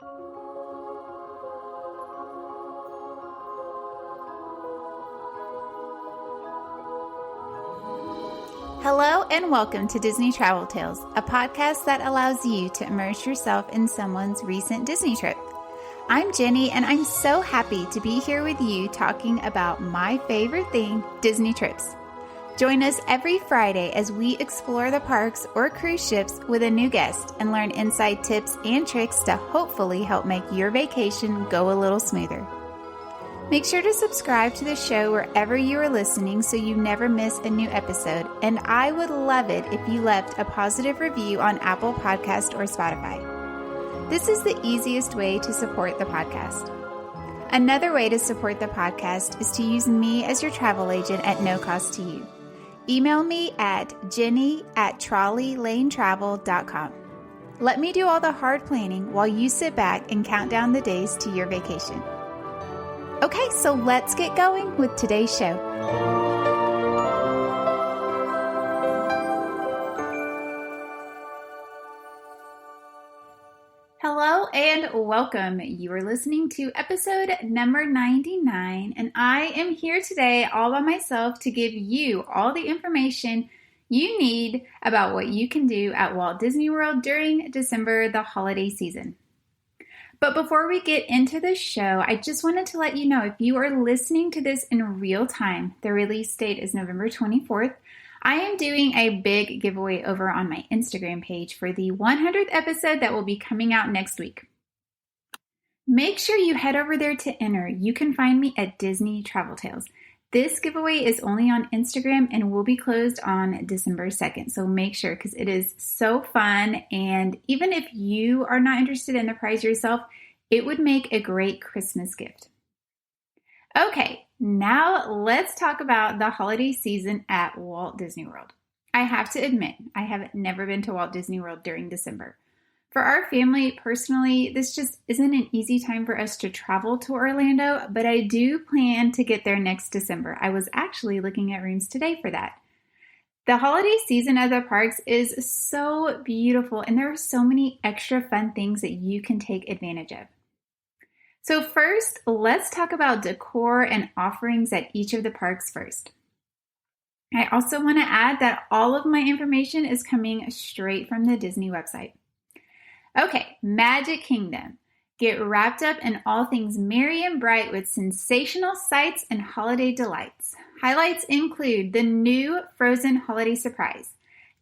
Hello and welcome to Disney Travel Tales, a podcast that allows you to immerse yourself in someone's recent Disney trip. I'm Jenny, and I'm so happy to be here with you talking about my favorite thing, Disney trips. Join us every Friday as we explore the parks or cruise ships with a new guest and learn inside tips and tricks to hopefully help make your vacation go a little smoother. Make sure to subscribe to the show wherever you are listening so you never miss a new episode, and I would love it if you left a positive review on Apple Podcast or Spotify. This is the easiest way to support the podcast. Another way to support the podcast is to use me as your travel agent at no cost to you. Email me at jenny@trolleylanetravel.com. Let me do all the hard planning while you sit back and count down the days to your vacation. Okay, so let's get going with today's show. Hello and welcome. You are listening to episode number 99, and I am here today all by myself to give you all the information you need about what you can do at Walt Disney World during December, the holiday season. But before we get into the show, I just wanted to let you know if you are listening to this in real time, the release date is November 24th, I am doing a big giveaway over on my Instagram page for the 100th episode that will be coming out next week. Make sure you head over there to enter. You can find me at Disney Travel Tales. This giveaway is only on Instagram and will be closed on December 2nd. So make sure, because it is so fun. And even if you are not interested in the prize yourself, it would make a great Christmas gift. Okay, now let's talk about the holiday season at Walt Disney World. I have to admit, I have never been to Walt Disney World during December. For our family, personally, this just isn't an easy time for us to travel to Orlando, but I do plan to get there next December. I was actually looking at rooms today for that. The holiday season at the parks is so beautiful, and there are so many extra fun things that you can take advantage of. So first, let's talk about decor and offerings at each of the parks first. I also want to add that all of my information is coming straight from the Disney website. Okay, Magic Kingdom. Get wrapped up in all things merry and bright with sensational sights and holiday delights. Highlights include the new Frozen Holiday Surprise.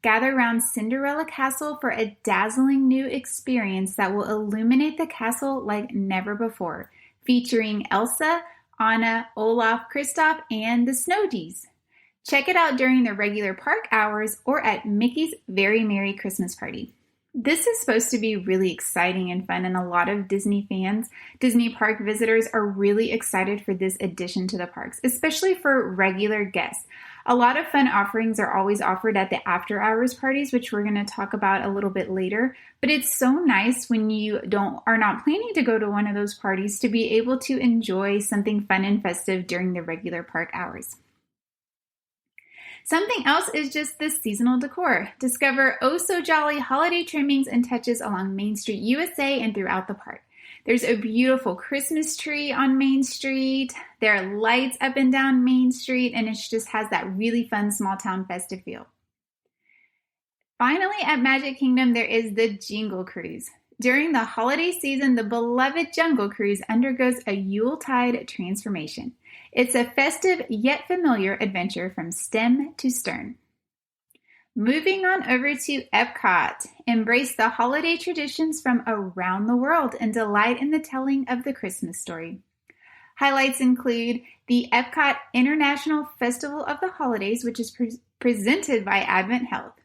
Gather around Cinderella Castle for a dazzling new experience that will illuminate the castle like never before, featuring Elsa, Anna, Olaf, Kristoff, and the Snowdies. Check it out during the regular park hours or at Mickey's Very Merry Christmas Party. This is supposed to be really exciting and fun, and a lot of Disney fans, Disney park visitors are really excited for this addition to the parks, especially for regular guests. A lot of fun offerings are always offered at the after hours parties, which we're going to talk about a little bit later, but it's so nice when you are not planning to go to one of those parties to be able to enjoy something fun and festive during the regular park hours. Something else is just the seasonal decor. Discover oh-so-jolly holiday trimmings and touches along Main Street, USA, and throughout the park. There's a beautiful Christmas tree on Main Street. There are lights up and down Main Street, and it just has that really fun small-town festive feel. Finally, at Magic Kingdom, there is the Jingle Cruise. During the holiday season, the beloved Jungle Cruise undergoes a Yuletide transformation. It's a festive yet familiar adventure from stem to stern. Moving on over to Epcot. Embrace the holiday traditions from around the world and delight in the telling of the Christmas story. Highlights include the Epcot International Festival of the Holidays, which is presented by Advent Health.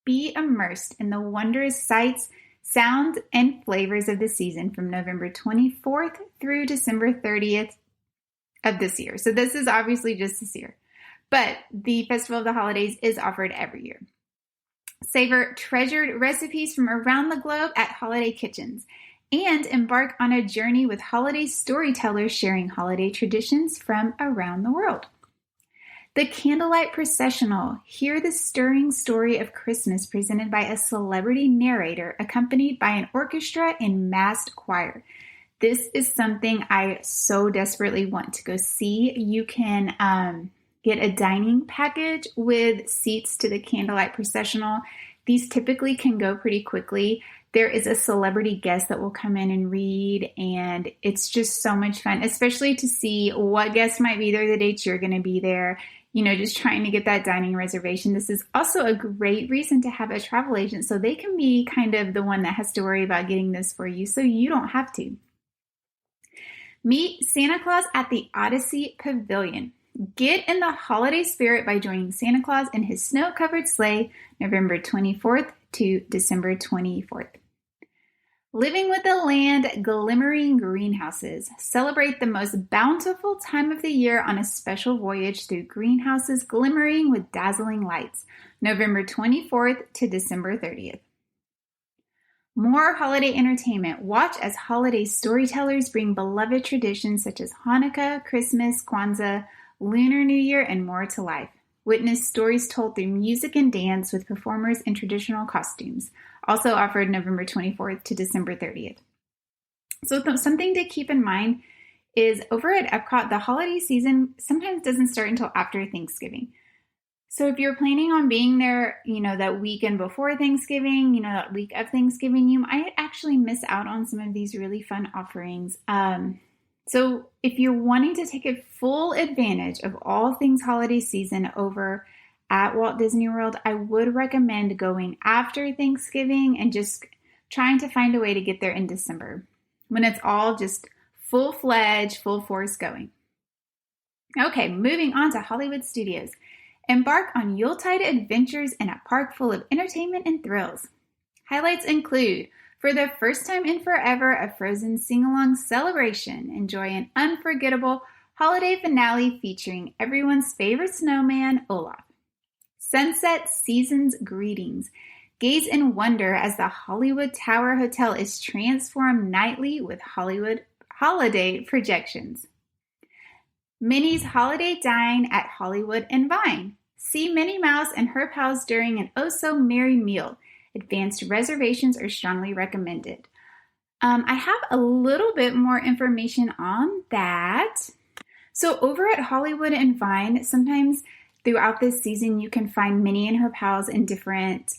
Be immersed in the wondrous sights, sounds, and flavors of the season from November 24th through December 30th of this year. So this is obviously just this year, but the Festival of the Holidays is offered every year. Savor treasured recipes from around the globe at holiday kitchens and embark on a journey with holiday storytellers sharing holiday traditions from around the world. The Candlelight Processional. Hear the stirring story of Christmas presented by a celebrity narrator accompanied by an orchestra and massed choir. This is something I so desperately want to go see. You can get a dining package with seats to the Candlelight Processional. These typically can go pretty quickly. There is a celebrity guest that will come in and read, and it's just so much fun, especially to see what guests might be there the dates you're going to be there. Just trying to get that dining reservation. This is also a great reason to have a travel agent, so they can be kind of the one that has to worry about getting this for you, so you don't have to. Meet Santa Claus at the Odyssey Pavilion. Get in the holiday spirit by joining Santa Claus in his snow-covered sleigh, November 24th to December 24th. Living with the Land Glimmering Greenhouses. Celebrate the most bountiful time of the year on a special voyage through greenhouses glimmering with dazzling lights, November 24th to December 30th. More holiday entertainment. Watch as holiday storytellers bring beloved traditions such as Hanukkah, Christmas, Kwanzaa, Lunar New Year, and more to life. Witness stories told through music and dance with performers in traditional costumes. Also offered November 24th to December 30th. So something to keep in mind is over at Epcot, the holiday season sometimes doesn't start until after Thanksgiving. So if you're planning on being there, that weekend before Thanksgiving, that week of Thanksgiving, you might actually miss out on some of these really fun offerings. So if you're wanting to take a full advantage of all things holiday season over at Walt Disney World, I would recommend going after Thanksgiving and just trying to find a way to get there in December when it's all just full-fledged, full force going. Okay, moving on to Hollywood Studios. Embark on Yuletide adventures in a park full of entertainment and thrills. Highlights include, for the first time in forever, a Frozen sing-along celebration. Enjoy an unforgettable holiday finale featuring everyone's favorite snowman, Olaf. Sunset Season's Greetings. Gaze in wonder as the Hollywood Tower Hotel is transformed nightly with Hollywood holiday projections. Minnie's Holiday Dine at Hollywood and Vine. See Minnie Mouse and her pals during an oh-so-merry meal. Advanced reservations are strongly recommended. I have a little bit more information on that. So over at Hollywood and Vine, sometimes throughout this season, you can find Minnie and her pals in different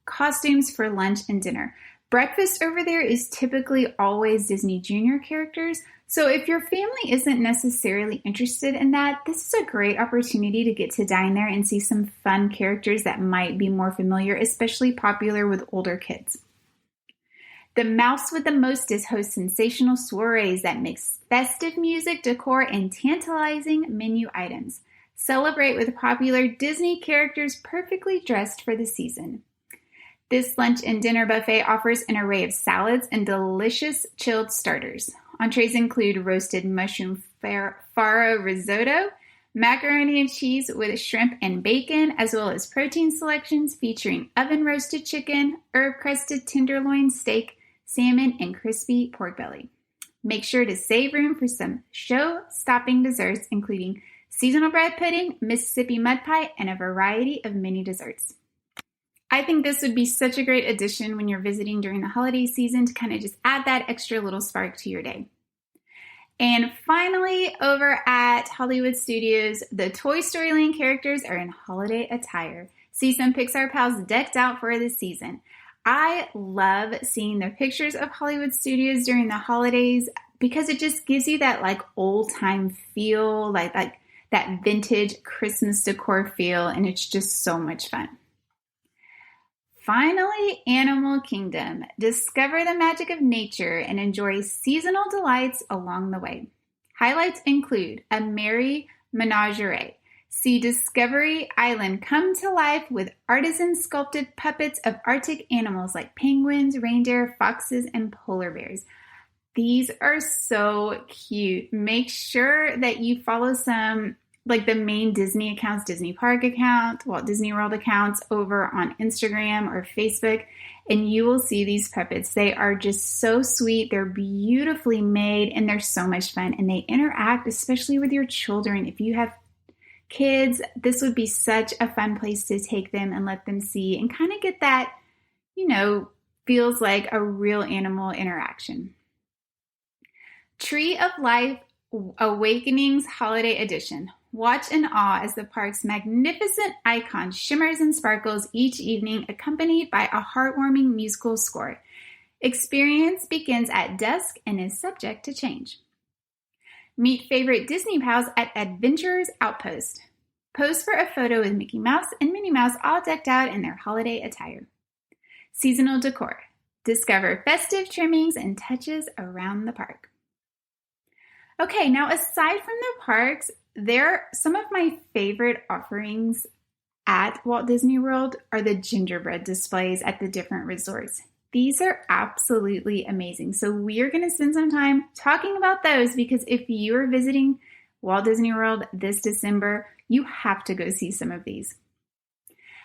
costumes for lunch and dinner. Breakfast over there is typically always Disney Junior characters. So if your family isn't necessarily interested in that, this is a great opportunity to get to dine there and see some fun characters that might be more familiar, especially popular with older kids. The Mouse with the Mostest hosts sensational soirees that mix festive music, decor, and tantalizing menu items. Celebrate with popular Disney characters perfectly dressed for the season. This lunch and dinner buffet offers an array of salads and delicious chilled starters. Entrees include roasted mushroom farro risotto, macaroni and cheese with shrimp and bacon, as well as protein selections featuring oven-roasted chicken, herb-crusted tenderloin steak, salmon, and crispy pork belly. Make sure to save room for some show-stopping desserts, including seasonal bread pudding, Mississippi mud pie, and a variety of mini desserts. I think this would be such a great addition when you're visiting during the holiday season to kind of just add that extra little spark to your day. And finally, over at Hollywood Studios, the Toy Story Land characters are in holiday attire. See some Pixar pals decked out for the season. I love seeing their pictures of Hollywood Studios during the holidays because it just gives you that old-time feel, like that vintage Christmas decor feel, and it's just so much fun. Finally, Animal Kingdom. Discover the magic of nature and enjoy seasonal delights along the way. Highlights include a merry menagerie. See Discovery Island come to life with artisan sculpted puppets of Arctic animals like penguins, reindeer, foxes, and polar bears. These are so cute. Make sure that you follow some the main Disney accounts, Disney Park account, Walt Disney World accounts over on Instagram or Facebook, and you will see these puppets. They are just so sweet. They're beautifully made, and they're so much fun, and they interact, especially with your children. If you have kids, this would be such a fun place to take them and let them see and kind of get that, feels like a real animal interaction. Tree of Life Awakenings Holiday Edition. Watch in awe as the park's magnificent icon shimmers and sparkles each evening, accompanied by a heartwarming musical score. Experience begins at dusk and is subject to change. Meet favorite Disney pals at Adventurers Outpost. Pose for a photo with Mickey Mouse and Minnie Mouse all decked out in their holiday attire. Seasonal decor. Discover festive trimmings and touches around the park. Okay, now aside from the parks, some of my favorite offerings at Walt Disney World are the gingerbread displays at the different resorts. These are absolutely amazing. So we are going to spend some time talking about those because if you are visiting Walt Disney World this December, you have to go see some of these.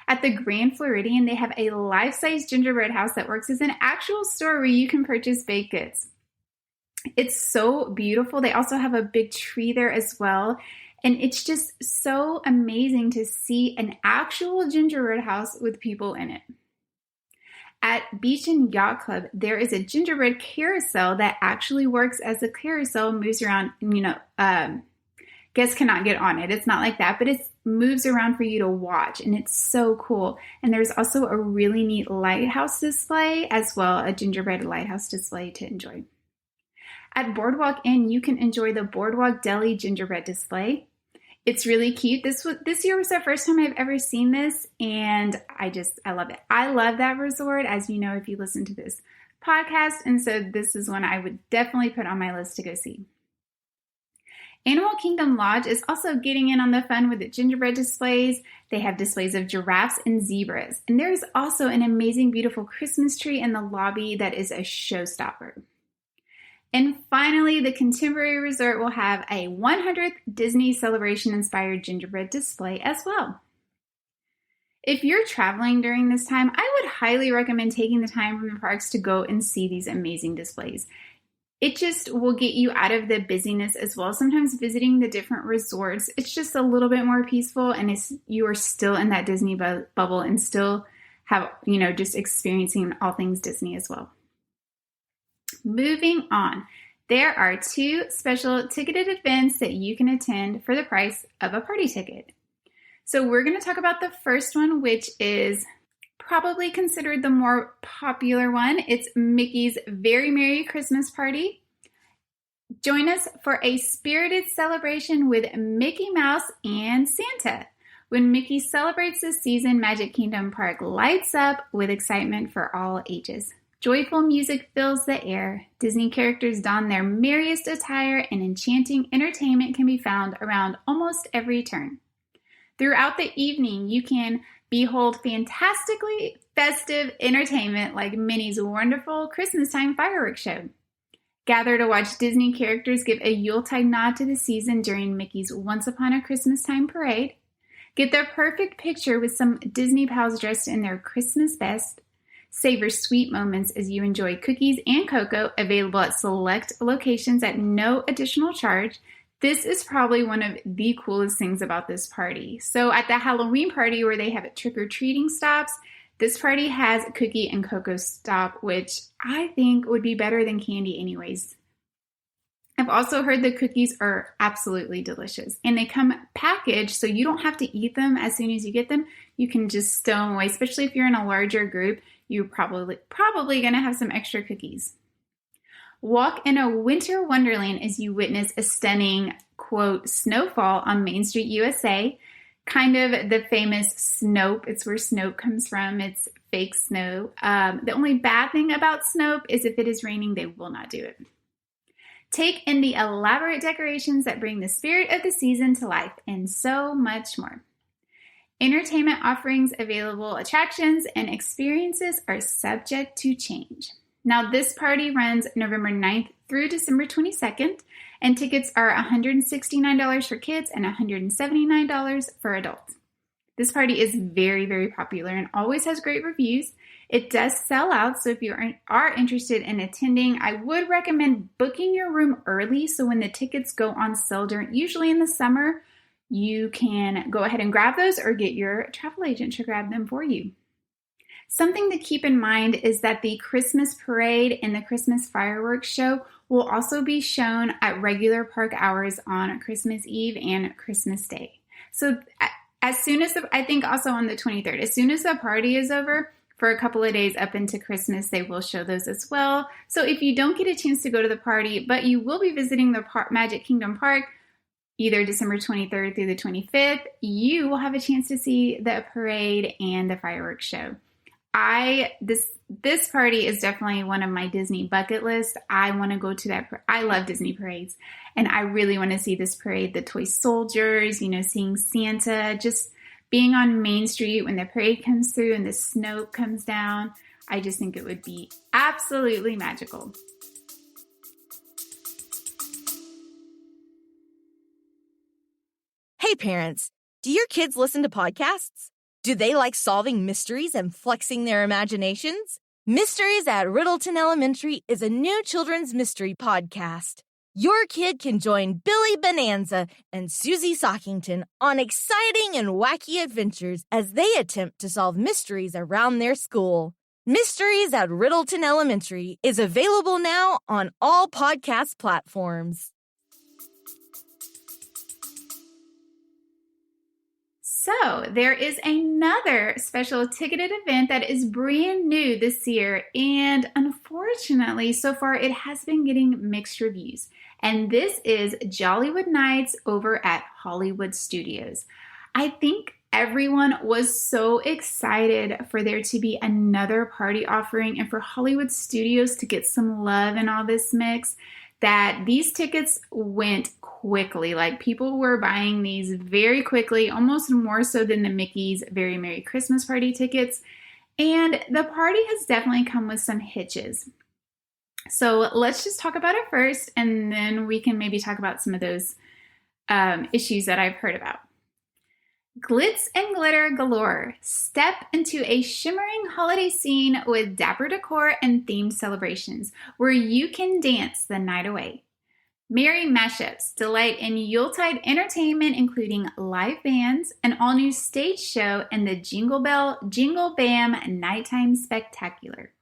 At the Grand Floridian, they have a life-size gingerbread house that works as an actual store where you can purchase baked goods. It's so beautiful. They also have a big tree there as well. And it's just so amazing to see an actual gingerbread house with people in it. At Beach and Yacht Club, there is a gingerbread carousel that actually works as a carousel, moves around, guests cannot get on it. It's not like that, but it moves around for you to watch, and it's so cool. And there's also a really neat lighthouse display as well, a gingerbread lighthouse display to enjoy. At Boardwalk Inn, you can enjoy the Boardwalk Deli gingerbread display. It's really cute. This year was the first time I've ever seen this, and I love it. I love that resort, as you know if you listen to this podcast, and so this is one I would definitely put on my list to go see. Animal Kingdom Lodge is also getting in on the fun with the gingerbread displays. They have displays of giraffes and zebras, and there's also an amazing, beautiful Christmas tree in the lobby that is a showstopper. And finally, the Contemporary Resort will have a 100th Disney Celebration-inspired gingerbread display as well. If you're traveling during this time, I would highly recommend taking the time from the parks to go and see these amazing displays. It just will get you out of the busyness as well. Sometimes visiting the different resorts, it's just a little bit more peaceful, and you are still in that Disney bubble and still have, just experiencing all things Disney as well. Moving on, there are 2 special ticketed events that you can attend for the price of a party ticket. So we're going to talk about the first one, which is probably considered the more popular one. It's Mickey's Very Merry Christmas Party. Join us for a spirited celebration with Mickey Mouse and Santa. When Mickey celebrates this season, Magic Kingdom Park lights up with excitement for all ages. Joyful music fills the air. Disney characters don their merriest attire, and enchanting entertainment can be found around almost every turn. Throughout the evening, you can behold fantastically festive entertainment like Minnie's wonderful Christmastime fireworks show. Gather to watch Disney characters give a Yuletide nod to the season during Mickey's Once Upon a Christmastime parade. Get the perfect picture with some Disney pals dressed in their Christmas best. Savor sweet moments as you enjoy cookies and cocoa available at select locations at no additional charge. This is probably one of the coolest things about this party. So at the Halloween party where they have trick-or-treating stops, this party has a cookie and cocoa stop, which I think would be better than candy anyways. I've also heard the cookies are absolutely delicious, and they come packaged so you don't have to eat them as soon as you get them. You can just stow them away, especially if you're in a larger group. You're probably going to have some extra cookies. Walk in a winter wonderland as you witness a stunning, quote, snowfall on Main Street, USA. Kind of the famous Snope. It's where Snope comes from. It's fake snow. The only bad thing about Snope is if it is raining, they will not do it. Take in the elaborate decorations that bring the spirit of the season to life, and so much more. Entertainment offerings, available attractions, and experiences are subject to change. Now, this party runs November 9th through December 22nd, and tickets are $169 for kids and $179 for adults. This party is very, very popular and always has great reviews. It does sell out, so if you are interested in attending, I would recommend booking your room early so when the tickets go on sale usually in the summer, You can go ahead and grab those or get your travel agent to grab them for you. Something to keep in mind is that the Christmas parade and the Christmas fireworks show will also be shown at regular park hours on Christmas Eve and Christmas Day. So as soon as I think also on the 23rd, as soon as the party is over, for a couple of days up into Christmas, they will show those as well. So if you don't get a chance to go to the party, but you will be visiting the Magic Kingdom Park, either December 23rd through the 25th, you will have a chance to see the parade and the fireworks show. This party is definitely one of my Disney bucket list. I want to go to that. I love Disney parades, and I really want to see this parade, the toy soldiers, seeing Santa, just being on Main Street when the parade comes through and the snow comes down. I just think it would be absolutely magical. Hey parents, do your kids listen to podcasts? Do they like solving mysteries and flexing their imaginations? Mysteries at Riddleton Elementary is a new children's mystery podcast. Your kid can join Billy Bonanza and Susie Sockington on exciting and wacky adventures as they attempt to solve mysteries around their school. Mysteries at Riddleton Elementary is available now on all podcast platforms. So there is another special ticketed event that is brand new this year, and unfortunately, so far it has been getting mixed reviews. And this is Jollywood Nights over at Hollywood Studios. I think everyone was so excited for there to be another party offering and for Hollywood Studios to get some love in all this mix that these tickets went quickly. Like, people were buying these very quickly, almost more so than the Mickey's Very Merry Christmas Party tickets. And the party has definitely come with some hitches. So let's just talk about it first, and then we can maybe talk about some of those issues that I've heard about. Glitz and glitter galore. Step into a shimmering holiday scene with dapper decor and themed celebrations where you can dance the night away. Merry mashups delight in Yuletide entertainment, including live bands, an all-new stage show, and the Jingle Bell, Jingle Bam Nighttime Spectacular.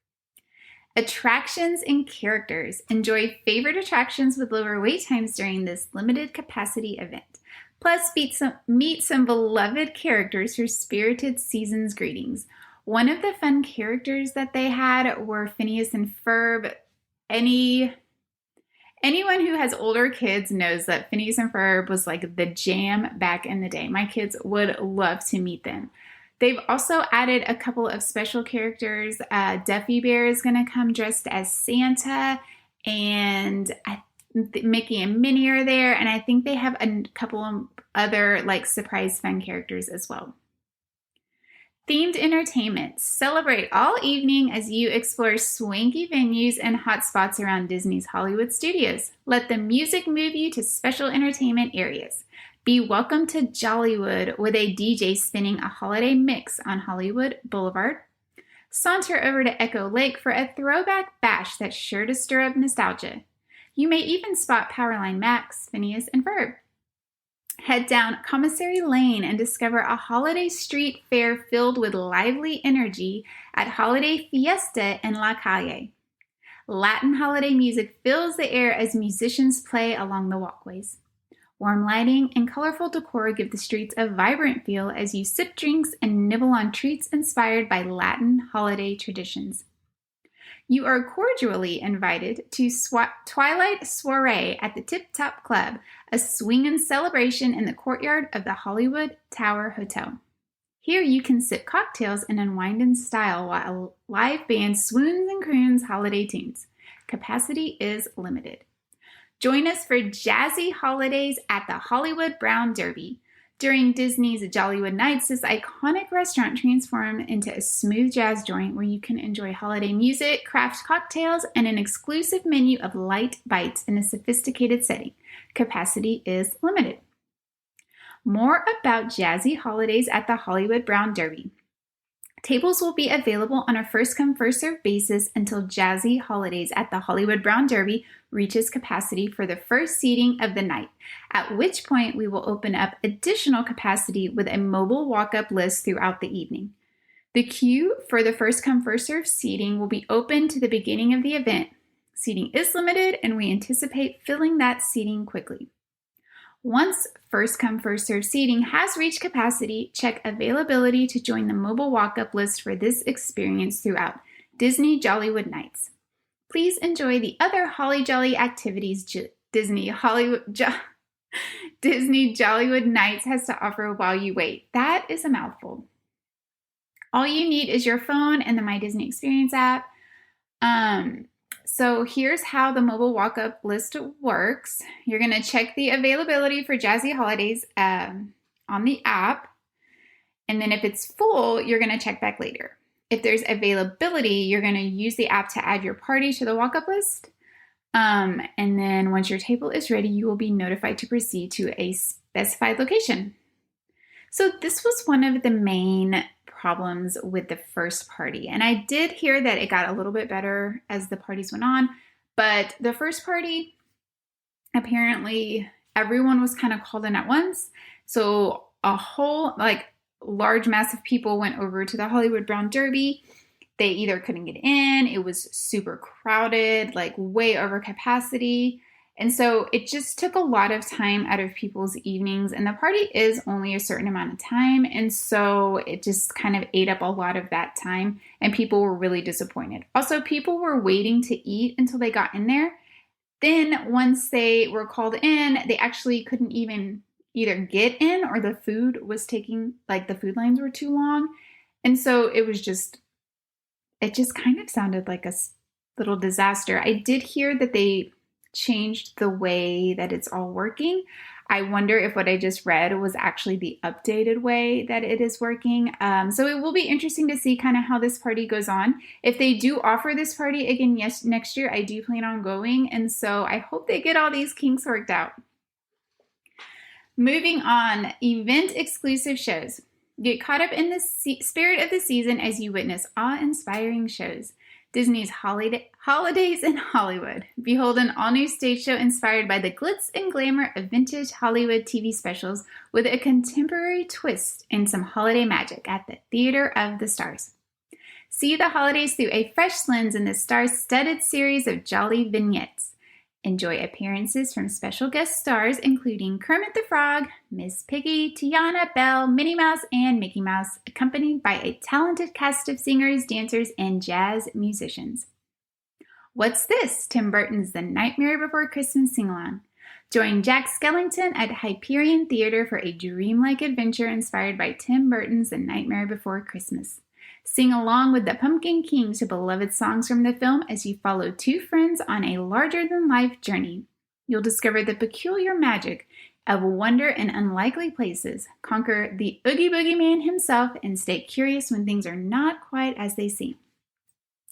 Attractions and characters. Enjoy favorite attractions with lower wait times during this limited capacity event. Plus, meet some beloved characters for spirited season's greetings. One of the fun characters that they had were Phineas and Ferb. Anyone who has older kids knows that Phineas and Ferb was like the jam back in the day. My kids would love to meet them. They've also added a couple of special characters. Duffy Bear is going to come dressed as Santa, and Mickey and Minnie are there, and I think they have a couple of other surprise fun characters as well. Themed entertainment. Celebrate all evening as you explore swanky venues and hot spots around Disney's Hollywood Studios. Let the music move you to special entertainment areas. Be welcome to Jollywood with a DJ spinning a holiday mix on Hollywood Boulevard. Saunter over to Echo Lake for a throwback bash that's sure to stir up nostalgia. You may even spot Powerline Max, Phineas, and Ferb. Head down Commissary Lane and discover a holiday street fair filled with lively energy at Holiday Fiesta in La Calle. Latin holiday music fills the air as musicians play along the walkways. Warm lighting and colorful decor give the streets a vibrant feel as you sip drinks and nibble on treats inspired by Latin holiday traditions. You are cordially invited to Twilight Soiree at the Tip Top Club, a swingin' celebration in the courtyard of the Hollywood Tower Hotel. Here you can sip cocktails and unwind in style while a live band swoons and croons holiday tunes. Capacity is limited. Join us for jazzy holidays at the Hollywood Brown Derby. During Disney's Jollywood Nights, this iconic restaurant transformed into a smooth jazz joint where you can enjoy holiday music, craft cocktails, and an exclusive menu of light bites in a sophisticated setting. Capacity is limited. More about jazzy holidays at the Hollywood Brown Derby. Tables will be available on a first-come, first-served basis until jazzy holidays at the Hollywood Brown Derby reaches capacity for the first seating of the night, at which point we will open up additional capacity with a mobile walk-up list throughout the evening. The queue for the first come first served seating will be open to the beginning of the event. Seating is limited, and we anticipate filling that seating quickly. Once first come first served seating has reached capacity, check availability to join the mobile walk-up list for this experience throughout Disney Jollywood Nights. Please enjoy the other Holly Jolly activities Disney Jollywood Nights has to offer while you wait. That is a mouthful. All you need is your phone and the My Disney Experience app. So here's how the mobile walk-up list works. You're going to check the availability for Jazzy Holidays on the app. And then if it's full, you're going to check back later. If there's availability, you're going to use the app to add your party to the walk-up list. And then once your table is ready, you will be notified to proceed to a specified location. So this was one of the main problems with the first party. And I did hear that it got a little bit better as the parties went on. But the first party, apparently everyone was kind of called in at once. So a whole large mass of people went over to the Hollywood Brown Derby. They either couldn't get in, it was super crowded, way over capacity. And so it just took a lot of time out of people's evenings, and the party is only a certain amount of time. And so it just kind of ate up a lot of that time, and people were really disappointed. Also, people were waiting to eat until they got in there. Then once they were called in, they actually couldn't even either get in, or the food was taking, the food lines were too long. And so it just kind of sounded like a little disaster. I did hear that they changed the way that it's all working. I wonder if what I just read was actually the updated way that it is working. So it will be interesting to see kind of how this party goes on. If they do offer this party again, next year, I do plan on going. And so I hope they get all these kinks worked out. Moving on, event exclusive shows. Get caught up in the spirit of the season as you witness awe-inspiring shows. Disney's Holidays in Hollywood. Behold an all-new stage show inspired by the glitz and glamour of vintage Hollywood TV specials with a contemporary twist and some holiday magic at the Theater of the Stars. See the holidays through a fresh lens in the star-studded series of jolly vignettes. Enjoy appearances from special guest stars including Kermit the Frog, Miss Piggy, Tiana, Belle, Minnie Mouse, and Mickey Mouse, accompanied by a talented cast of singers, dancers, and jazz musicians. What's this? Tim Burton's The Nightmare Before Christmas sing-along. Join Jack Skellington at Hyperion Theater for a dreamlike adventure inspired by Tim Burton's The Nightmare Before Christmas. Sing along with the Pumpkin King to beloved songs from the film as you follow two friends on a larger-than-life journey. You'll discover the peculiar magic of wonder in unlikely places, conquer the Oogie Boogie Man himself, and stay curious when things are not quite as they seem.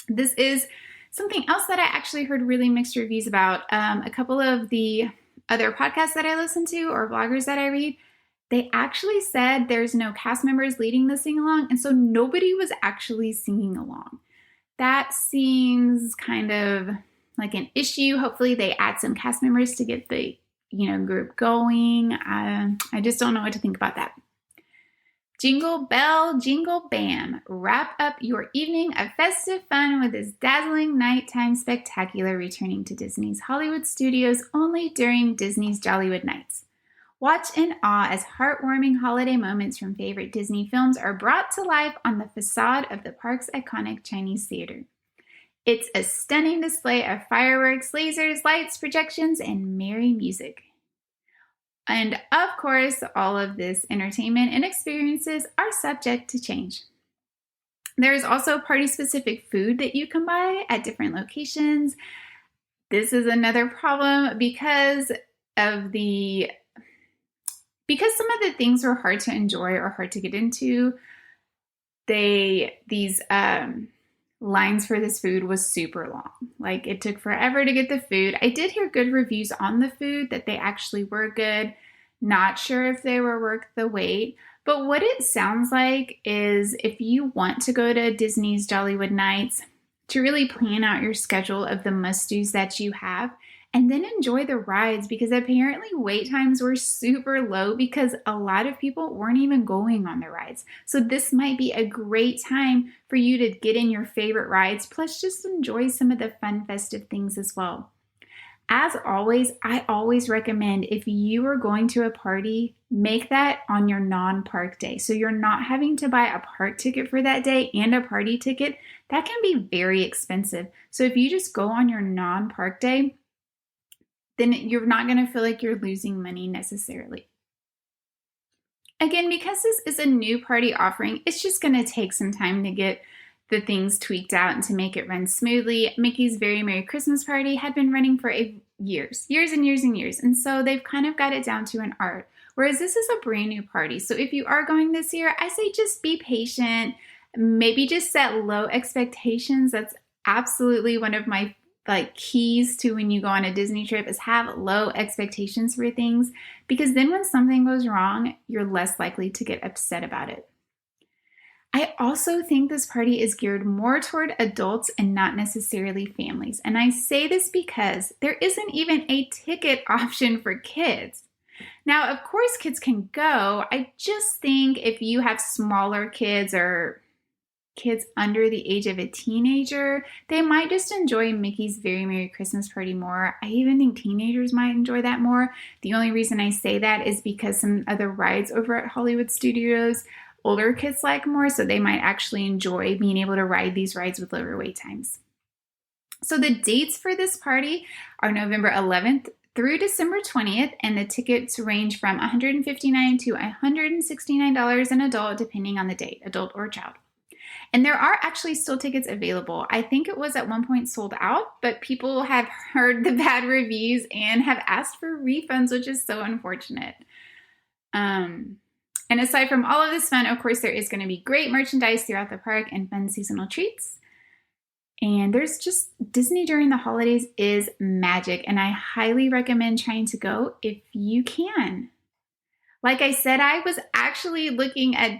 This is something else that I actually heard really mixed reviews about. A couple of the other podcasts that I listen to or bloggers that I read, they actually said there's no cast members leading the sing-along, and so nobody was actually singing along. That seems kind of like an issue. Hopefully they add some cast members to get the group going. I just don't know what to think about that. Jingle bell, jingle bam. Wrap up your evening of festive fun with this dazzling nighttime spectacular returning to Disney's Hollywood studios only during Disney's Jollywood Nights. Watch in awe as heartwarming holiday moments from favorite Disney films are brought to life on the facade of the park's iconic Chinese theater. It's a stunning display of fireworks, lasers, lights, projections, and merry music. And of course, all of this entertainment and experiences are subject to change. There is also party-specific food that you can buy at different locations. This is another problem because some of the things were hard to enjoy or hard to get into. These lines for this food was super long. It took forever to get the food. I did hear good reviews on the food, that they actually were good. Not sure if they were worth the wait. But what it sounds like is if you want to go to Disney's Jollywood Nights, to really plan out your schedule of the must-dos that you have and then enjoy the rides, because apparently wait times were super low because a lot of people weren't even going on the rides. So this might be a great time for you to get in your favorite rides, plus just enjoy some of the fun festive things as well. As always, I always recommend, if you are going to a party, make that on your non-park day. So you're not having to buy a park ticket for that day and a party ticket. That can be very expensive. So if you just go on your non-park day, then you're not going to feel like you're losing money necessarily. Again, because this is a new party offering, it's just going to take some time to get the things tweaked out and to make it run smoothly. Mickey's Very Merry Christmas Party had been running for years and years. And so they've kind of got it down to an art. Whereas this is a brand new party. So if you are going this year, I say just be patient. Maybe just set low expectations. That's absolutely one of my keys to when you go on a Disney trip, is have low expectations for things, because then when something goes wrong, you're less likely to get upset about it. I also think this party is geared more toward adults and not necessarily families. And I say this because there isn't even a ticket option for kids. Now, of course, kids can go. I just think if you have smaller kids or kids under the age of a teenager, they might just enjoy Mickey's Very Merry Christmas Party more. I even think teenagers might enjoy that more. The only reason I say that is because some other rides over at Hollywood Studios, older kids like more, so they might actually enjoy being able to ride these rides with lower wait times. So the dates for this party are November 11th through December 20th, and the tickets range from $159 to $169 an adult, depending on the date, adult or child. And there are actually still tickets available. I think it was at one point sold out, but people have heard the bad reviews and have asked for refunds, which is so unfortunate. And aside from all of this fun, of course, there is going to be great merchandise throughout the park and fun seasonal treats. And there's just, Disney during the holidays is magic, and I highly recommend trying to go if you can. Like I said, I was actually looking at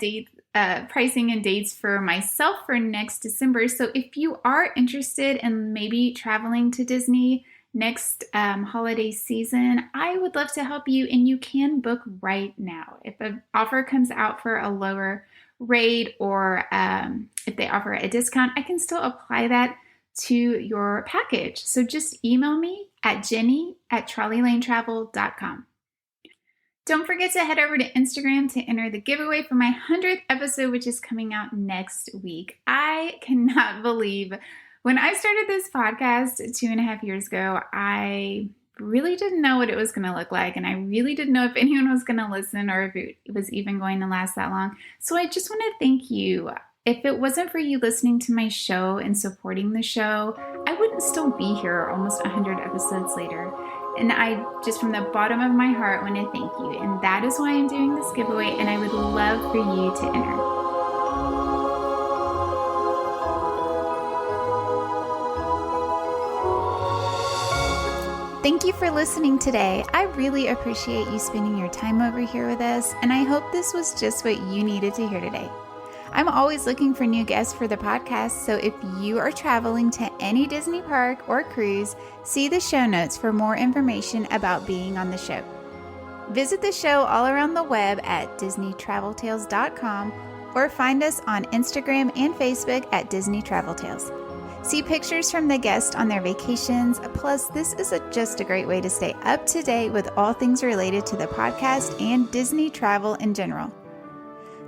pricing and dates for myself for next December. So if you are interested in maybe traveling to Disney next holiday season, I would love to help you, and you can book right now. If an offer comes out for a lower rate, or if they offer a discount, I can still apply that to your package. So just email me at jenny@trolleylanetravel.com. Don't forget to head over to Instagram to enter the giveaway for my 100th episode, which is coming out next week. I cannot believe, when I started this podcast 2.5 years ago, I really didn't know what it was going to look like, and I really didn't know if anyone was going to listen or if it was even going to last that long. So I just want to thank you. If it wasn't for you listening to my show and supporting the show, I wouldn't still be here almost 100 episodes later. And I just, from the bottom of my heart, want to thank you. And that is why I'm doing this giveaway, and I would love for you to enter. Thank you for listening today. I really appreciate you spending your time over here with us, and I hope this was just what you needed to hear today. I'm always looking for new guests for the podcast, so if you are traveling to any Disney park or cruise, see the show notes for more information about being on the show. Visit the show all around the web at DisneyTravelTales.com, or find us on Instagram and Facebook at Disney Travel Tales. See pictures from the guests on their vacations, plus this is just a great way to stay up to date with all things related to the podcast and Disney travel in general.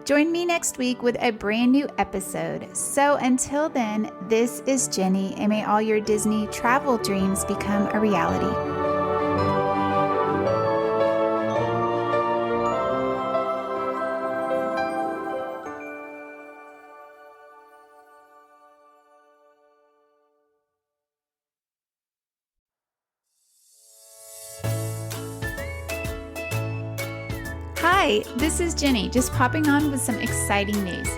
Join me next week with a brand new episode. So until then, this is Jenny, and may all your Disney travel dreams become a reality. Hi, this is Jenny, just popping on with some exciting news.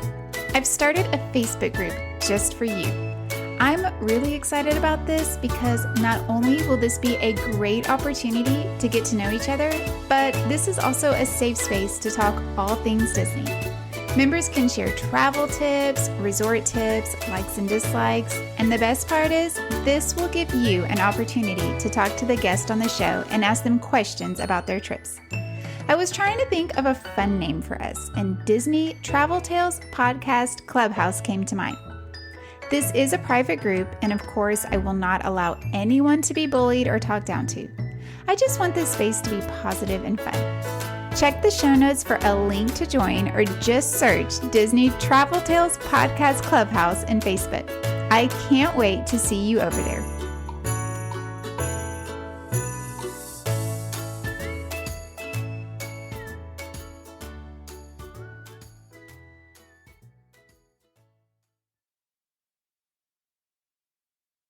I've started a Facebook group just for you. I'm really excited about this because not only will this be a great opportunity to get to know each other, but this is also a safe space to talk all things Disney. Members can share travel tips, resort tips, likes and dislikes, and the best part is this will give you an opportunity to talk to the guest on the show and ask them questions about their trips. I was trying to think of a fun name for us, and Disney Travel Tales Podcast Clubhouse came to mind. This is a private group, and of course, I will not allow anyone to be bullied or talked down to. I just want this space to be positive and fun. Check the show notes for a link to join, or just search Disney Travel Tales Podcast Clubhouse in Facebook. I can't wait to see you over there.